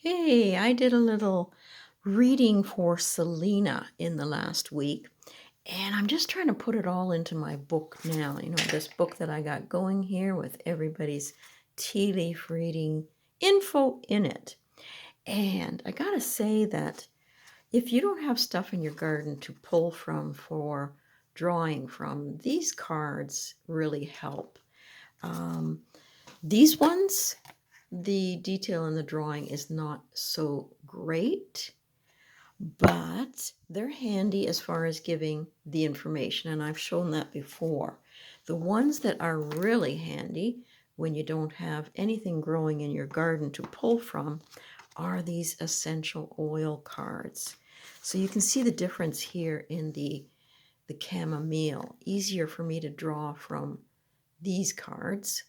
Hey, I did a little reading for Celina in the last week, and I'm just trying to put it all into my book now. This book that I got going here with everybody's tea leaf reading info in it. And I gotta say that if you don't have stuff in your garden to pull from for drawing from, these cards really help. Um, these ones, the detail in the drawing is not so great, but they're handy as far as giving the information, and I've shown that before. The ones that are really handy when you don't have anything growing in your garden to pull from are these essential oil cards. So you can see the difference here in the chamomile. Easier for me to draw from these cards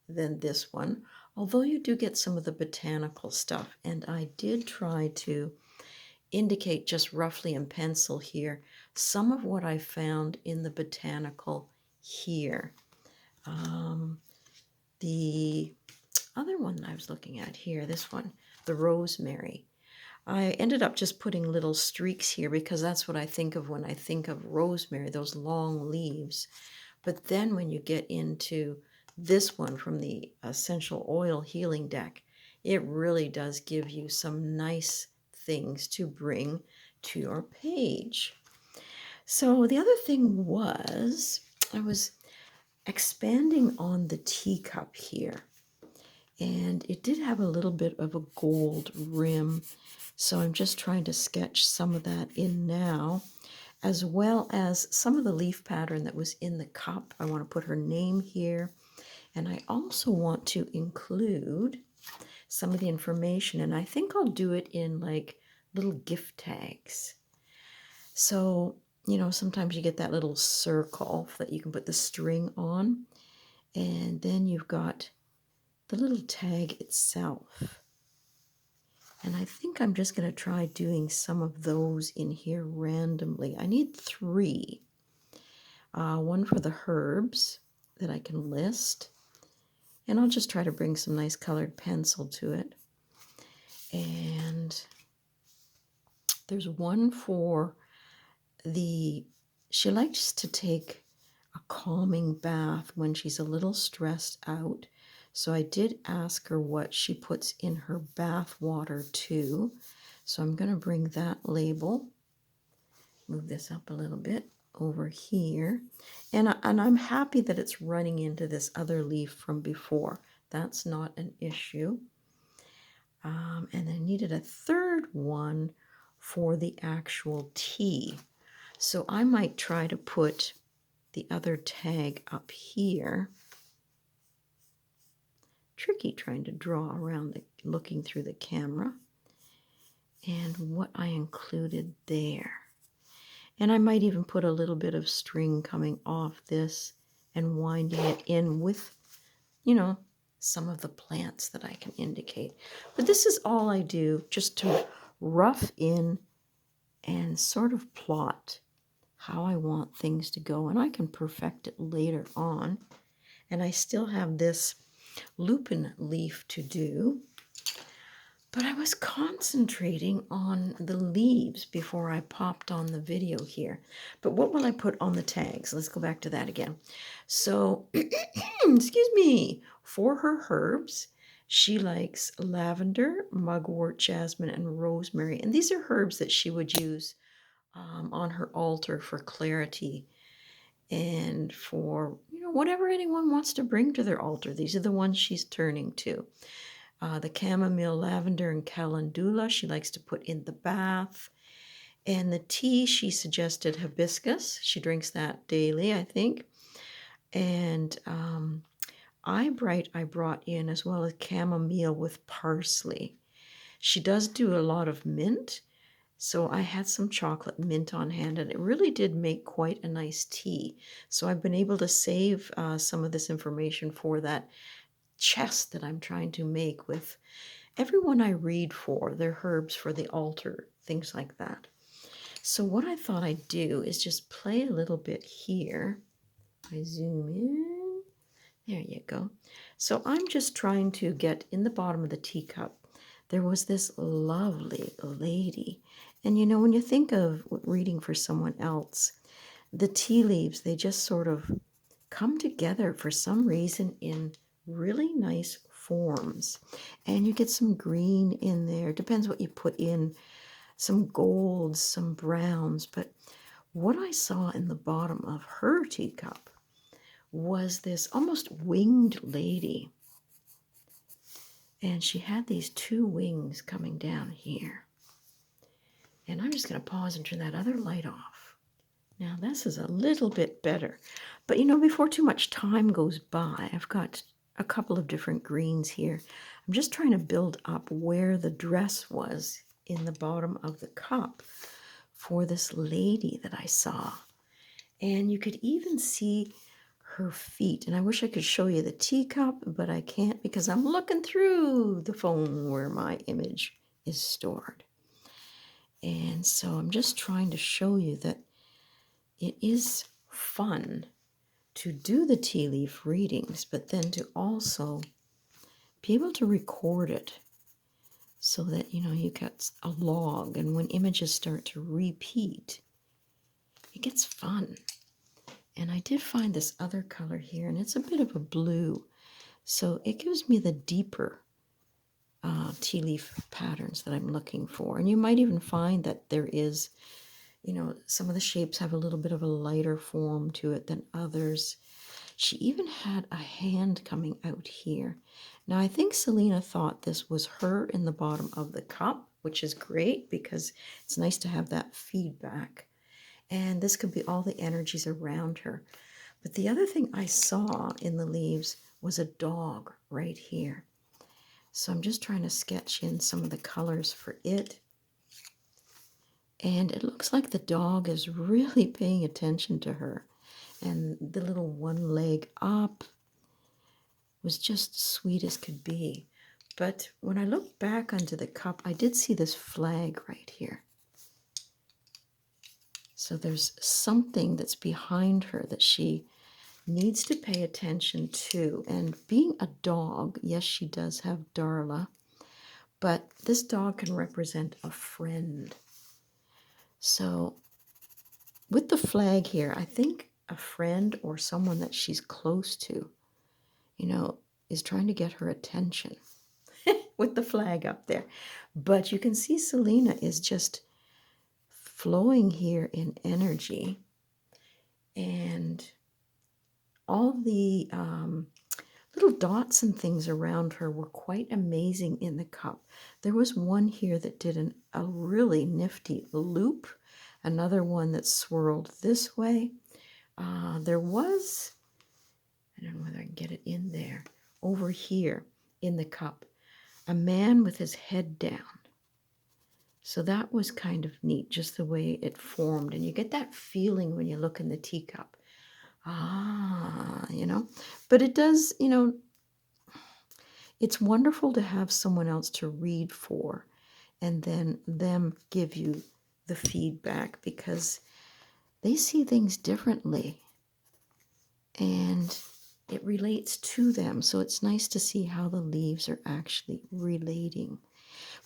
than this one, although you do get some of the botanical stuff. And I did try to indicate just roughly in pencil here some of what I found in the botanical here. The other one I was looking at here, this one, the rosemary. I ended up just putting little streaks here because that's what I think of when I think of rosemary, those long leaves. But then when you get into this one from the Essential Oil Healing Deck, it really does give you some nice things to bring to your page. So the other thing was I was expanding on the teacup here, and it did have a little bit of a gold rim. So I'm just trying to sketch some of that in now, as well as some of the leaf pattern that was in the cup. I want to put her name here, and I also want to include some of the information, and I think I'll do it in like little gift tags. So, sometimes you get that little circle that you can put the string on, and then you've got the little tag itself. And I think I'm just going to try doing some of those in here randomly. I need 3. One for the herbs that I can list. And I'll just try to bring some nice colored pencil to it. And there's one for she likes to take a calming bath when she's a little stressed out. So I did ask her what she puts in her bath water too. So I'm going to bring that label, move this up a little bit over here. And I'm happy that it's running into this other leaf from before. That's not an issue. And I needed a third one for the actual tea. So I might try to put the other tag up here. Tricky trying to draw around looking through the camera. And what I included there. And I might even put a little bit of string coming off this and winding it in with, some of the plants that I can indicate. But this is all I do, just to rough in and sort of plot how I want things to go. And I can perfect it later on. And I still have this lupin leaf to do. But I was concentrating on the leaves before I popped on the video here. But what will I put on the tags? Let's go back to that again. So, excuse me, for her herbs, she likes lavender, mugwort, jasmine, and rosemary. And these are herbs that she would use on her altar for clarity and for, whatever anyone wants to bring to their altar. These are the ones she's turning to. The chamomile, lavender, and calendula she likes to put in the bath. And the tea, she suggested hibiscus. She drinks that daily, I think. And eyebright I brought in, as well as chamomile with parsley. She does do a lot of mint, so I had some chocolate mint on hand, and it really did make quite a nice tea. So I've been able to save some of this information for that chest that I'm trying to make with everyone I read for, their herbs for the altar, things like that. So what I thought I'd do is just play a little bit here. I zoom in. There you go. So I'm just trying to get in the bottom of the teacup there was this lovely lady. And you know, when you think of reading for someone else, the tea leaves, they just sort of come together for some reason in really nice forms. And you get some green in there, depends what you put in, some golds, some browns. But what I saw in the bottom of her teacup was this almost winged lady. And she had these two wings coming down here. And I'm just going to pause and turn that other light off. Now this is a little bit better. But you know, before too much time goes by, I've got a couple of different greens here. I'm just trying to build up where the dress was in the bottom of the cup for this lady that I saw. And you could even see her feet. And I wish I could show you the teacup, but I can't because I'm looking through the phone where my image is stored. And so I'm just trying to show you that it is fun to do the tea leaf readings, but then to also be able to record it so that, you know, you get a log, and when images start to repeat, it gets fun. And I did find this other color here, and it's a bit of a blue, so it gives me the deeper tea leaf patterns that I'm looking for. And you might even find that there is, you know, some of the shapes have a little bit of a lighter form to it than others. She even had a hand coming out here. Now, I think Celina thought this was her in the bottom of the cup, which is great because it's nice to have that feedback. And this could be all the energies around her. But the other thing I saw in the leaves was a dog right here. So I'm just trying to sketch in some of the colors for it. And it looks like the dog is really paying attention to her. And the little one leg up was just sweet as could be. But when I look back onto the cup, I did see this flag right here. So there's something that's behind her that she needs to pay attention to. And being a dog, yes, she does have Darla, but this dog can represent a friend. So with the flag here, I think a friend or someone that she's close to, you know, is trying to get her attention with the flag up there. But you can see Celina is just flowing here in energy, and all the little dots and things around her were quite amazing in the cup. There was one here that did a really nifty loop, another one that swirled this way. There was, I don't know whether I can get it in there, over here in the cup, a man with his head down. So that was kind of neat, just the way it formed. And you get that feeling when you look in the teacup. You know, but it does, you know, it's wonderful to have someone else to read for and then them give you the feedback because they see things differently and it relates to them. So it's nice to see how the leaves are actually relating.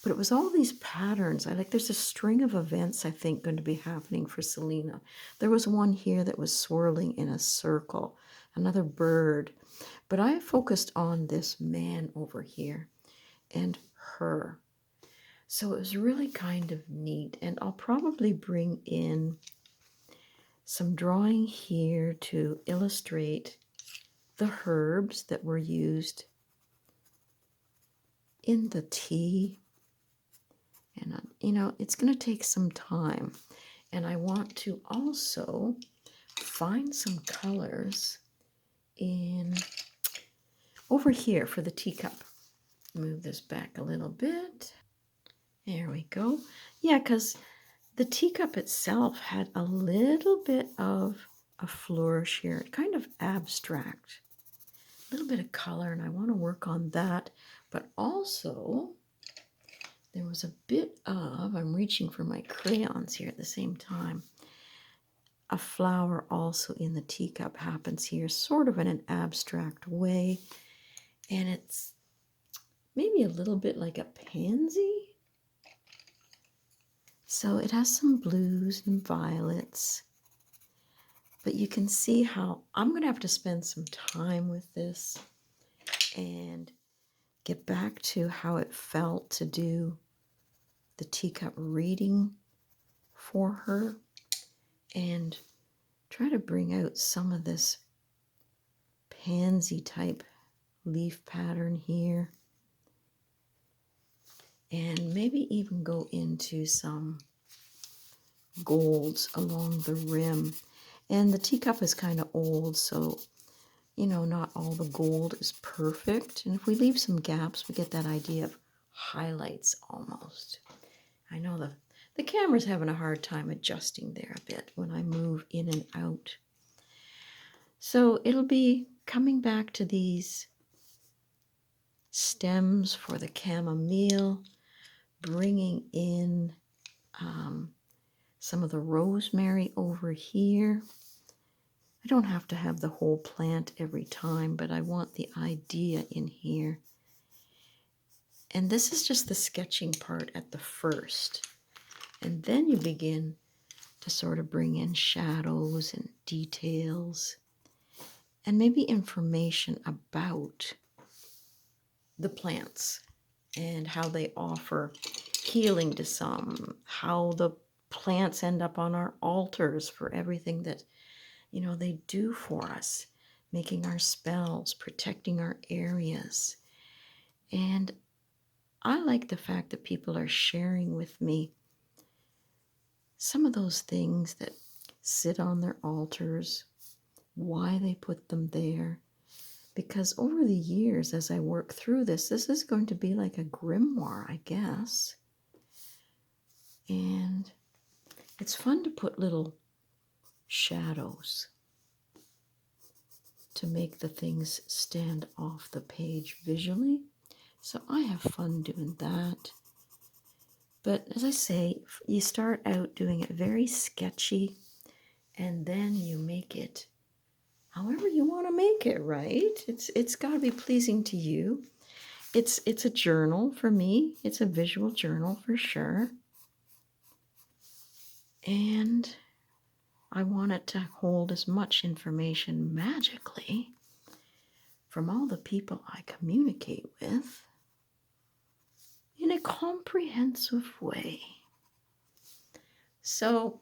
But it was all these patterns. There's a string of events, I think, going to be happening for Celina. There was one here that was swirling in a circle, another bird. But I focused on this man over here and her. So it was really kind of neat. And I'll probably bring in some drawing here to illustrate the herbs that were used in the tea. And, you know, it's going to take some time. And I want to also find some colors in over here for the teacup. Move this back a little bit. There we go. Yeah, because the teacup itself had a little bit of a flourish here, kind of abstract. A little bit of color, and I want to work on that. But also, there was a bit of, I'm reaching for my crayons here at the same time. A flower also in the teacup happens here, sort of in an abstract way. And it's maybe a little bit like a pansy. So it has some blues and violets, but you can see how I'm going to have to spend some time with this and get back to how it felt to do the teacup reading for her and try to bring out some of this pansy type leaf pattern here, and maybe even go into some golds along the rim. And the teacup is kind of old, so not all the gold is perfect, and if we leave some gaps, we get that idea of highlights almost. I know the camera's having a hard time adjusting there a bit when I move in and out. So it'll be coming back to these stems for the chamomile, bringing in some of the rosemary over here. I don't have to have the whole plant every time, but I want the idea in here. And this is just the sketching part at the first. And then you begin to sort of bring in shadows and details and maybe information about the plants and how they offer healing to some, how the plants end up on our altars for everything that they do for us, making our spells, protecting our areas. And I like the fact that people are sharing with me some of those things that sit on their altars, why they put them there. Because over the years, as I work through this is going to be like a grimoire, I guess. And it's fun to put little shadows to make the things stand off the page visually. So I have fun doing that. But as I say, you start out doing it very sketchy, and then you make it however you want to make it, right? It's got to be pleasing to you. It's a journal for me. It's a visual journal for sure. And I want it to hold as much information magically from all the people I communicate with in a comprehensive way. So,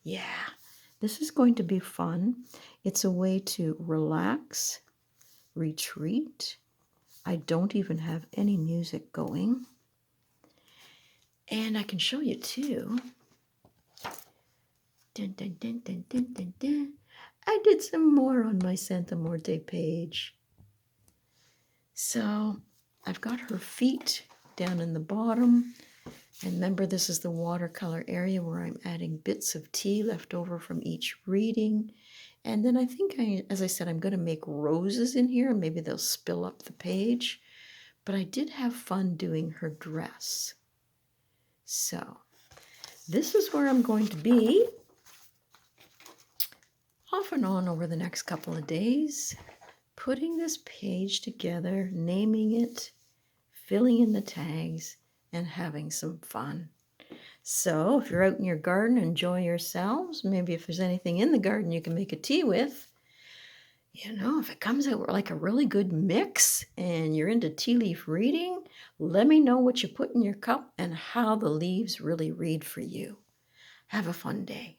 yeah, this is going to be fun. It's a way to relax, retreat. I don't even have any music going. And I can show you too. Dun, dun, dun, dun, dun, dun, dun. I did some more on my Santa Muerte page. So I've got her feet down in the bottom. And remember, this is the watercolor area where I'm adding bits of tea left over from each reading. And then I think, as I said, I'm going to make roses in here, and maybe they'll spill up the page. But I did have fun doing her dress. So this is where I'm going to be off and on over the next couple of days, putting this page together, naming it, filling in the tags, and having some fun. So if you're out in your garden, enjoy yourselves. Maybe if there's anything in the garden you can make a tea with. If it comes out like a really good mix and you're into tea leaf reading, let me know what you put in your cup and how the leaves really read for you. Have a fun day.